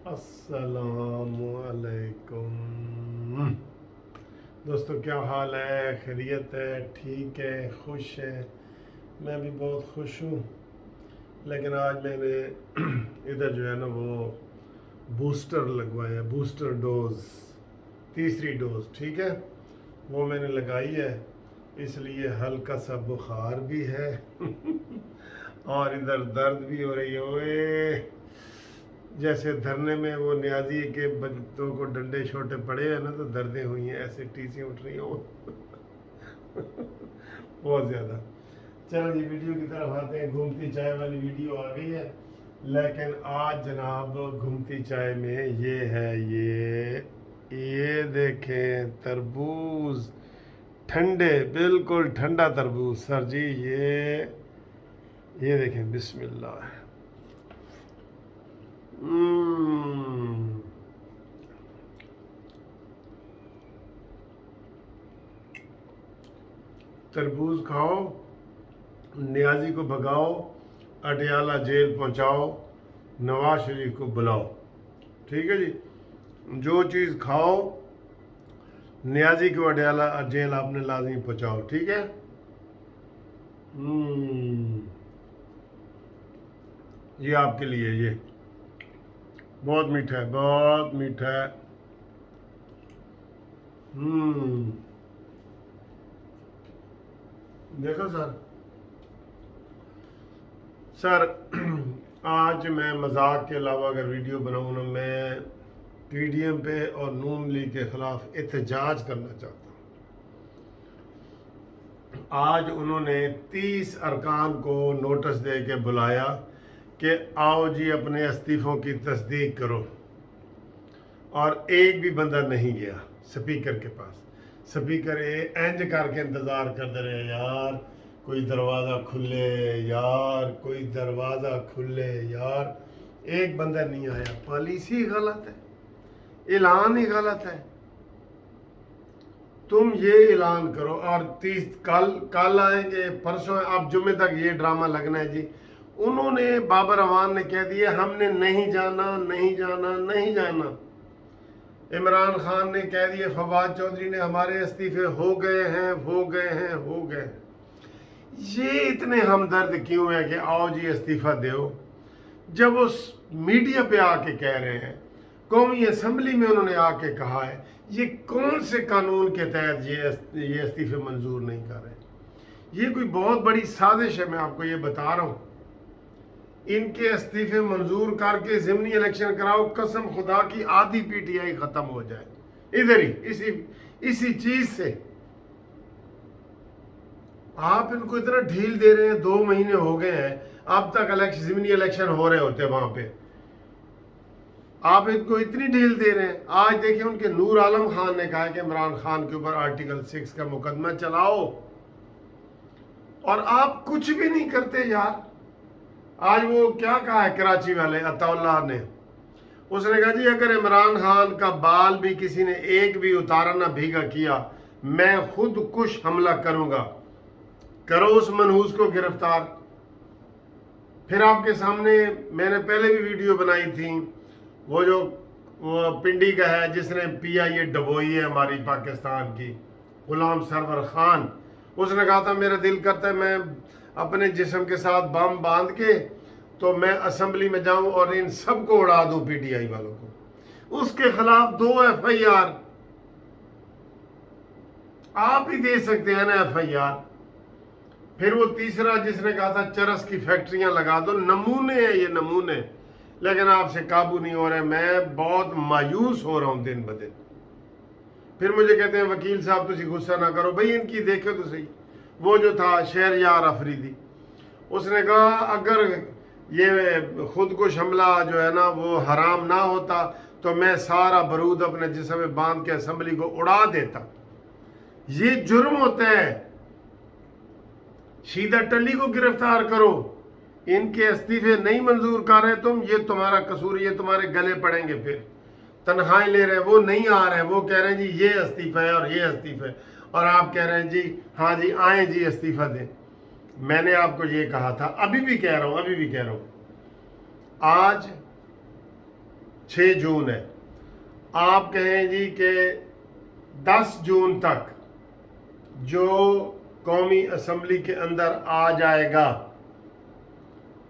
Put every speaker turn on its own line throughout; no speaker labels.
अस्सलाम वालेकुम दोस्तों, क्या हाल है? खैरियत है? ठीक है? खुश है? मैं भी बहुत खुश हूँ। लेकिन आज मैंने इधर जो है ना वो बूस्टर लगवाया, बूस्टर डोज, तीसरी डोज, ठीक है, वो मैंने लगाई है। इसलिए हल्का सा बुखार भी है और इधर दर्द भी हो रही है। ओए, जैसे धरने में वो न्याजी के बच्चों को डंडे छोटे पड़े हैं ना, तो दर्दें हुई हैं, ऐसे टीसी उठ रही हो बहुत ज़्यादा। चलो जी, वीडियो की तरफ आते हैं। घूमती चाय वाली वीडियो आ गई है, लेकिन आज जनाब घूमती चाय में ये है, ये देखें, तरबूज, ठंडे, बिल्कुल ठंडा तरबूज सर जी। ये देखें, बिस्मिल्लाह। तरबूज खाओ, नियाजी को भगाओ, अटियाला जेल पहुंचाओ, नवाज शरीफ को बुलाओ। ठीक है जी, जो चीज़ खाओ, नियाजी को अटियाला जेल आपने लाजमी पहुंचाओ। ठीक है। ये आपके लिए, ये बहुत मीठा है, बहुत मीठा है। देखो सर आज मैं मजाक के अलावा अगर वीडियो बनाऊँ ना, मैं पीडीएम पे और नून लीग के खिलाफ एहतजाज करना चाहता हूँ। आज उन्होंने 30 अरकान को नोटिस दे के बुलाया कि आओ जी अपने इस्तीफ़ों की तस्दीक करो, और एक भी बंदा नहीं गया स्पीकर के पास। स्पीकर इंज करके इंतज़ार करते रहे, यार कोई दरवाज़ा खुले, यार कोई दरवाज़ा खुले, यार एक बंदा नहीं आया। पॉलिसी गलत है, ऐलान ही गलत है। तुम ये ऐलान करो और 30 कल आएंगे, परसों, अब जुम्मे तक ये ड्रामा लगना है जी। उन्होंने, बाबर अवान ने कह दिया हमने नहीं जाना, नहीं जाना, नहीं जाना। इमरान खान ने कह दिया, फवाद चौधरी ने, हमारे इस्तीफे हो गए हैं, हो गए हैं, हो गए। ये इतने हमदर्द क्यों है कि आओ जी इस्तीफा दो, जब उस मीडिया पे आके कह रहे हैं, कौमी असम्बली में उन्होंने आके कहा है। ये कौन से कानून के तहत ये इस्तीफे मंजूर नहीं कर रहे? ये कोई बहुत बड़ी साजिश है, मैं आपको ये बता रहा हूँ। इनके इस्तीफे मंजूर करके ज़िमनी इलेक्शन कराओ, कसम खुदा की आधी पीटीआई ख़त्म हो जाए इधर ही, इसी चीज़ से। आप इनको इतना ढील दे रहे हैं, 2 महीने हो गए हैं, अब तक ज़िमनी इलेक्शन हो रहे होते वहाँ पे, आप इनको इतनी ढील दे रहे हैं। आज देखिए, उनके नूर आलम खान ने कहा कि इमरान खान के ऊपर आर्टिकल 6 का मुकदमा चलाओ, और आप कुछ भी नहीं करते यार। आज वो क्या कहा है कराची वाले अताउल्लाह ने, उसने कहा जी अगर इमरान खान का बाल भी किसी ने एक भी उतारा ना भीगा किया, मैं खुद कुछ हमला करूंगा। करो उस मनहूस को गिरफ्तार। फिर आपके सामने मैंने पहले भी वीडियो बनाई थी, वो पिंडी का है जिसने पिया ये डबोई है हमारी पाकिस्तान की, गुलाम सरवर खान। उसने कहा था मेरा दिल करता है मैं अपने जिस्म के साथ बम बांध के तो मैं असेंबली में जाऊं और इन सबको उड़ा दूं, पीटीआई वालों को। उसके खिलाफ 2 FIR आप ही दे सकते हैं ना, FIR। फिर वो तीसरा जिसने कहा था चरस की फैक्ट्रियां लगा दो, नमूने हैं ये, नमूने। लेकिन आपसे काबू नहीं हो रहे। मैं बहुत मायूस हो रहा हूं दिन ब दिन। फिर मुझे कहते हैं वकील साहब तुझे गुस्सा ना करो। भाई इनकी देखे तो सही, वो जो था शहरयार अफरीदी, उसने कहा अगर ये खुदकुश हमला जो है ना वो हराम ना होता तो मैं सारा बरूद अपने जिस्म में बांध के असेंबली को उड़ा देता। ये जुर्म होता है। शीदा टली को गिरफ्तार करो, इनके इस्तीफे नहीं मंजूर कर रहे तुम, ये तुम्हारा कसूर, ये तुम्हारे गले पड़ेंगे। फिर तनख्वाहें ले रहे हैं, वो नहीं आ रहे हैं, वो कह रहे हैं जी ये इस्तीफा है और ये इस्तीफा है, और आप कह रहे हैं जी हाँ जी आए जी इस्तीफा दें। मैंने आपको ये कहा था, अभी भी कह रहा हूं, आज 6 जून है, आप कहें जी कि 10 जून तक जो कौमी असम्बली के अंदर आ जाएगा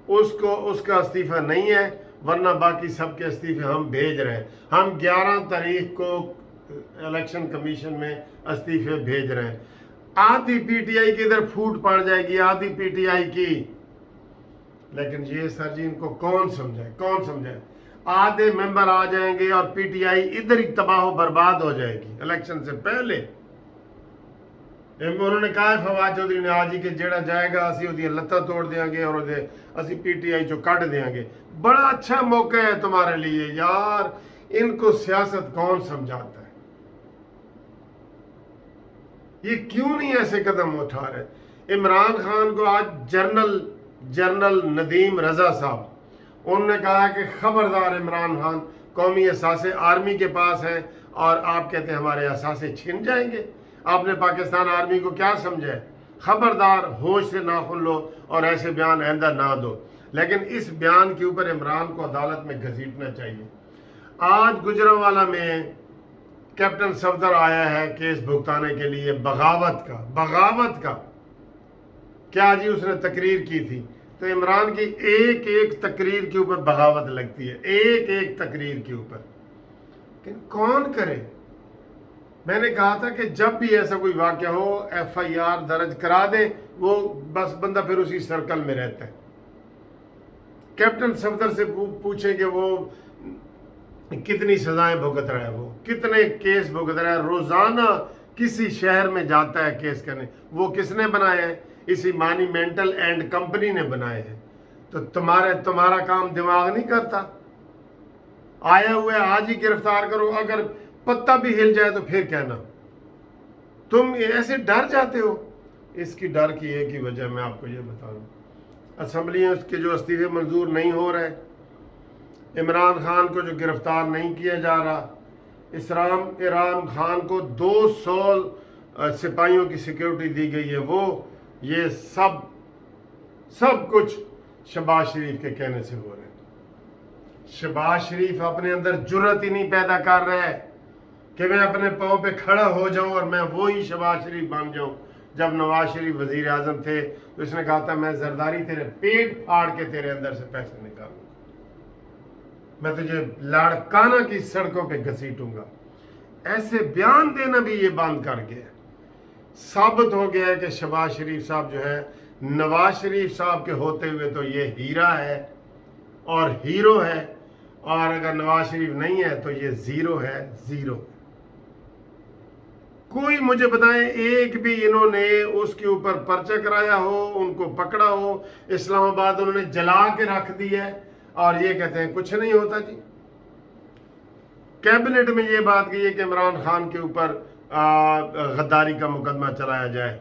उसको उसका इस्तीफ़ा नहीं है, वरना बाकी सबके इस्तीफे हम भेज रहे हैं। हम 11 तारीख को इलेक्शन कमीशन में इस्तीफे भेज रहे हैं। आधी पीटीआई की इधर फूट पड़ जाएगी, आधी पीटीआई की, लेकिन ये सर जी इनको कौन समझाए, कौन समझाए। आधे मेंबर आ जाएंगे और पीटीआई इधर ही तबाह बर्बाद हो जाएगी इलेक्शन से पहले। उन्होंने कहा है फवाद चौधरी ने आज ही कि जेड़ा जाएगा असी उसकी लत्ता तोड़ देंगे और असी पीटीआई चो कट देंगे। बड़ा अच्छा मौका है तुम्हारे लिए यार, इनको सियासत कौन समझाता है, ये क्यों नहीं ऐसे कदम उठा रहे। इमरान खान को आज जनरल नदीम रजा साहब उन्होंने कहा कि खबरदार इमरान खान, कौमी असासे आर्मी के पास है और आप कहते हैं हमारे असासे छिन जाएंगे। आपने पाकिस्तान आर्मी को क्या समझा है? खबरदार, होश से नाखुन लो और ऐसे बयान आइंदा ना दो। लेकिन इस बयान के ऊपर इमरान को अदालत में घसीटना चाहिए। आज गुजरांवाला में कैप्टन सफदर आया है केस भुगताने के लिए बगावत का क्या जी उसने तकरीर की थी। तो इमरान की एक एक तकरीर के ऊपर बगावत लगती है, एक एक तकरीर के ऊपर। लेकिन कौन करे? मैंने कहा था कि जब भी ऐसा कोई वाक़या हो FIR दर्ज करा दे, वो बस बंदा फिर उसी सर्कल में रहता है। कैप्टन सफदर से पूछे कि वो कितनी सजाएं भुगत रहा है, वो कितने केस भुगत रहा है, रोजाना किसी शहर में जाता है केस करने। वो किसने बनाए हैं? इसी मानी मेंटल एंड कंपनी ने बनाए हैं। तो तुम्हारा काम दिमाग नहीं करता? आया हुआ आज ही गिरफ्तार करो, अगर पत्ता भी हिल जाए तो फिर कहना। तुम ऐसे डर जाते हो। इसकी डर की एक ही वजह मैं आपको ये बता दूं, असम्बलियों के जो इस्तीफे मंजूर नहीं हो रहे, इमरान खान को जो गिरफ्तार नहीं किया जा रहा, इमरान खान को 200 सिपाहियों की सिक्योरिटी दी गई है, वो ये सब कुछ शहबाज शरीफ के कहने से हो रहा है। शहबाज शरीफ अपने अंदर जुर्रत ही नहीं पैदा कर रहा है कि मैं अपने पाँव पे खड़ा हो जाऊं और मैं वो ही शहबाज शरीफ बन जाऊं। जब नवाज शरीफ वजीर आजम थे तो इसने कहा था मैं जरदारी तेरे पेट फाड़ के तेरे अंदर से पैसे निकालूंगा, मैं तुझे लाड़काना की सड़कों पे घसीटूंगा। ऐसे बयान देना भी ये बंद कर गया। साबित हो गया है कि शहबाज शरीफ साहब जो है नवाज शरीफ साहब के होते हुए तो ये हीरा है और हीरो है, और अगर नवाज शरीफ नहीं है तो ये जीरो है, जीरो। कोई मुझे बताएं एक भी इन्होंने उसके ऊपर पर्चा कराया हो, उनको पकड़ा हो, इस्लामाबाद उन्होंने जला के रख दिया है और ये कहते हैं कुछ नहीं होता जी। कैबिनेट में ये बात कही है कि इमरान खान के ऊपर गद्दारी का मुकदमा चलाया जाए,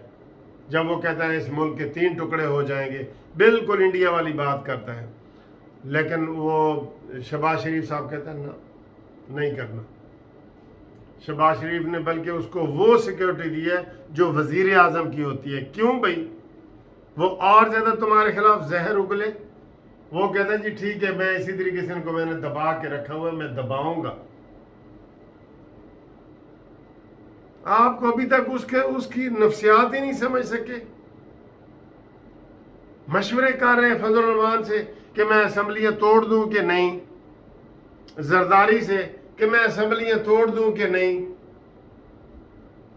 जब वो कहता है इस मुल्क के 3 टुकड़े हो जाएंगे, बिल्कुल इंडिया वाली बात करता है। लेकिन वो शहबाज शरीफ साहब कहते हैं ना, नहीं करना। शहबाज शरीफ ने बल्कि उसको वो सिक्योरिटी दी है जो वजीर आजम की होती है। क्यों भाई? वो और ज्यादा तुम्हारे खिलाफ जहर उगले। वो कहते हैं जी ठीक है, मैं इसी तरीके से इनको मैंने दबा के रखा हुआ है, मैं दबाऊंगा। आपको अभी तक उसकी नफ्सियात ही नहीं समझ सके। मशवरे कर रहे हैं फजल रहमान से कि मैं असम्बलियां तोड़ दूं कि नहीं, जरदारी से कि मैं असम्बलियां तोड़ दूं कि नहीं।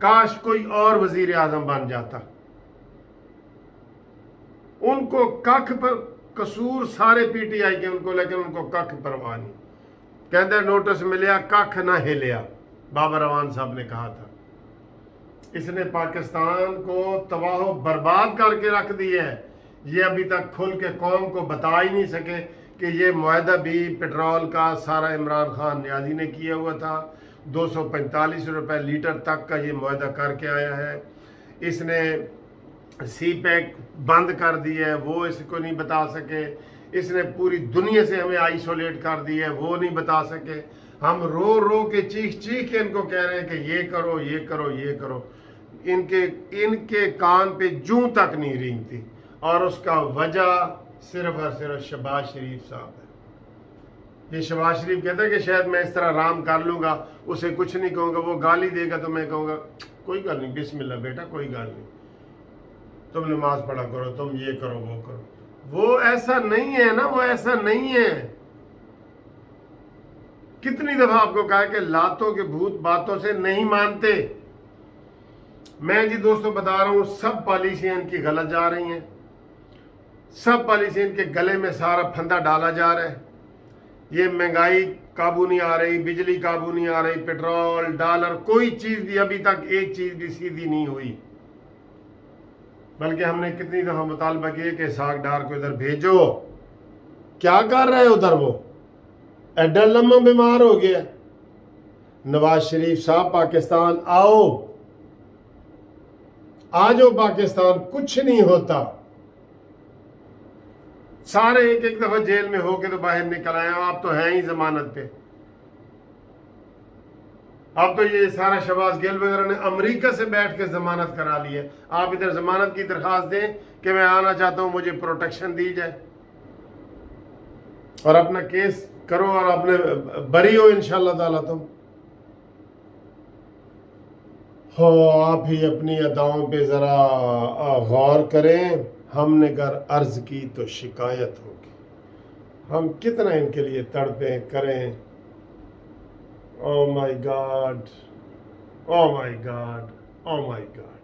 काश कोई और वजीर आजम बन जाता। उनको कख पर कसूर सारे पीटीआई के उनको, लेकिन उनको कख परवाह नहीं। कहते नोटिस मिलिया कख ना हिलिया, बाबर अवान साहब ने कहा था। इसने पाकिस्तान को तबाह बर्बाद करके रख दिया है। ये अभी तक खुल के कौम को बता ही नहीं सके कि ये मुआहदा भी पेट्रोल का सारा इमरान खान न्याजी ने किया हुआ था। 245 रुपए लीटर तक का ये मुआहदा करके आया है। इसने CPEC बंद कर दिया है, वो इसको नहीं बता सके। इसने पूरी दुनिया से हमें आइसोलेट कर दिया है, वो नहीं बता सके। हम रो रो के चीख के इनको कह रहे हैं कि ये करो ये करो ये करो। इनके कान पे जूं तक नहीं रेंगती, और उसका वजह सिर्फ और सिर्फ शहबाज शरीफ साहब है। یہ شہباز شریف کہتا ہے کہ شاید میں اس طرح رام کر لوں گا، اسے کچھ نہیں کہوں گا، وہ گالی دے گا تو میں کہوں گا کوئی گل نہیں، بسم اللہ بیٹا کوئی گل نہیں، تم نماز پڑھا کرو، تم یہ کرو وہ کرو۔ وہ ایسا نہیں ہے نا، وہ ایسا نہیں ہے۔ کتنی دفعہ آپ کو کہا کہ لاتوں کے بھوت باتوں سے نہیں مانتے۔ میں جی دوستوں بتا رہا ہوں، سب پالیسیاں ان کی غلط جا رہی ہیں، سب پالیسیاں ان کے گلے میں سارا پھندا ڈالا جا رہا ہے۔ یہ مہنگائی قابو نہیں آ رہی، بجلی قابو نہیں آ رہی، پیٹرول، ڈالر، کوئی چیز بھی ابھی تک ایک چیز بھی سیدھی نہیں ہوئی۔ بلکہ ہم نے کتنی دفعہ مطالبہ کیا کہ اسحاق ڈار کو ادھر بھیجو۔ کیا کر رہے ادھر؟ وہ ایڈا لمبا بیمار ہو گیا۔ نواز شریف صاحب پاکستان آؤ، آ جاؤ پاکستان، کچھ نہیں ہوتا۔ سارے ایک ایک دفعہ جیل میں ہو کے تو باہر نکل آئے، آپ تو ہیں ہی ضمانت پہ۔ اب تو یہ سارا شہباز گیل وغیرہ نے امریکہ سے بیٹھ کے ضمانت کرا لی ہے۔ آپ ادھر ضمانت کی درخواست دیں کہ میں آنا چاہتا ہوں، مجھے پروٹیکشن دی جائے، اور اپنا کیس کرو اور اپنے بری ہو انشاءاللہ تعالیٰ تم۔ آپ ہی اپنی اداؤں پہ ذرا غور کریں۔ ہم نے اگر عرض کی تو شکایت ہوگی، ہم کتنا ان کے لیے تڑپیں کریں۔ او مائی گاڈ، او مائی گاڈ، او مائی گاڈ۔